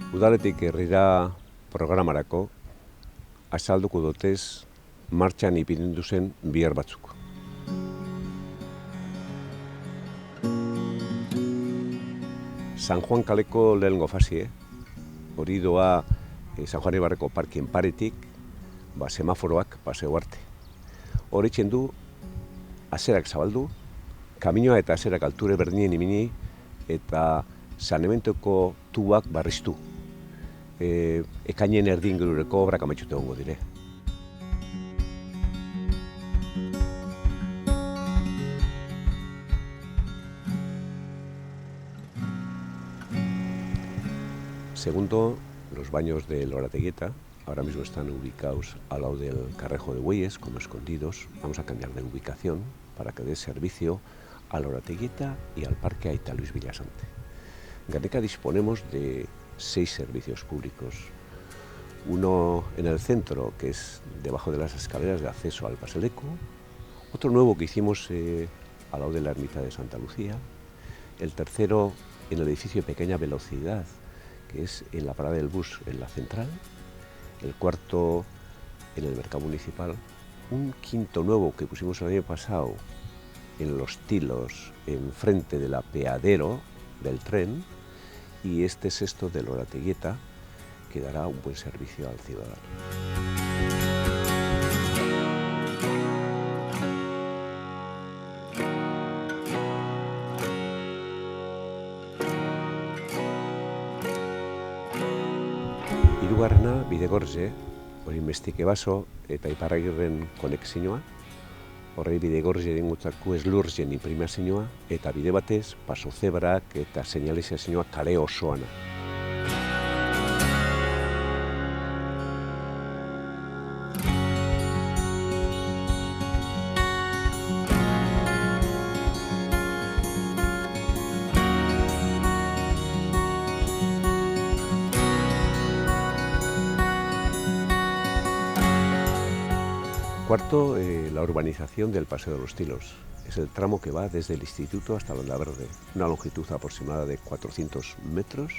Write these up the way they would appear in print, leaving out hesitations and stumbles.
Udaletik herrira programarako azalduko dotez martxan ipindu zen bihar batzuk. San Juan kaleko lehengo fasie, hori doa San Juan Ibarreko parkien paretik, semaforoak paseo arte. Horitzen du, azerak zabaldu, kaminoa eta azerak alture berdinen imini eta sanementuko tuak barriztu. Ekainen erdin gerureko obrak amaitxute hongo dire. Segundo, los baños de Lorateguieta, ahora mismo están ubicados al lado del Carrejo de Bueyes, como escondidos. Vamos a cambiar de ubicación para que dé servicio a Lorateguieta y al Parque Aita Luis Villasante. En Gernika disponemos de 6 servicios públicos. Uno en el centro, que es debajo de las escaleras de acceso al Paseleco. Otro nuevo que hicimos al lado de la ermita de Santa Lucía. El tercero en el edificio de pequeña velocidad, que es en la parada del bus en la central. El cuarto en el mercado municipal. Un quinto nuevo que pusimos el año pasado en Los Tilos, enfrente del apeadero del tren. Y este sexto de Lorateguieta, que dará un buen servicio al ciudadano. Hirugarrena, Bidegorze, hori Mestike baso eta Iparragirren konexioa. Horrei Bidegorze egingutzako Eslurzen imprimazioa eta bide batez paso zebrak eta seinalizazioa kale osoana. Cuarto, la urbanización del Paseo de los Tilos. Es el tramo que va desde el Instituto hasta Landaverde, una longitud aproximada de 400 metros,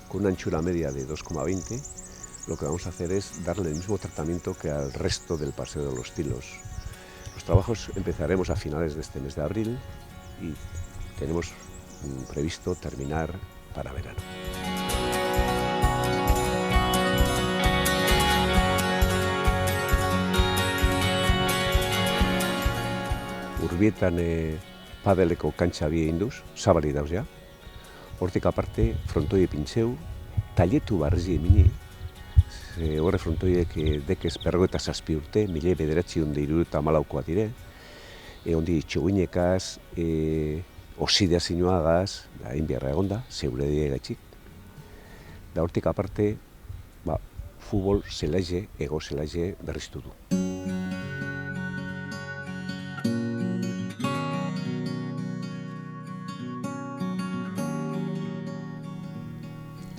con una anchura media de 2,20. Lo que vamos a hacer es darle el mismo tratamiento que al resto del Paseo de los Tilos. Los trabajos empezaremos a finales de este mes de abril y tenemos previsto terminar para verano. Urbietan padeleko kantxa bi egin duz, zabali dauz ja. Hortik aparte, frontoie pintzeu, tailetu barrezi emini. Horre frontoiek dekez berrogeita zazpi urte, 1974 dire. Ondi txoguinekaz, oxidazioagaz, hain beharra egonda, zeure diegatxik. Da hortik aparte, futbol zelaize, ego zelaize berriztu du.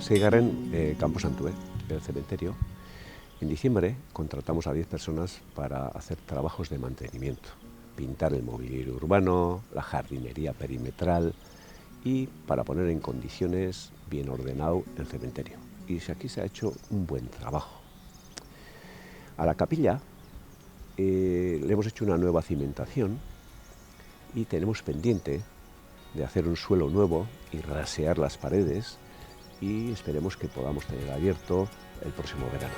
Seigarren Camposanto, el cementerio. En diciembre contratamos a 10 personas para hacer trabajos de mantenimiento. Pintar el mobiliario urbano, la jardinería perimetral y para poner en condiciones bien ordenado el cementerio. Y aquí se ha hecho un buen trabajo. A la capilla le hemos hecho una nueva cimentación y tenemos pendiente de hacer un suelo nuevo y rasear las paredes y esperemos que podamos tener abierto el próximo verano.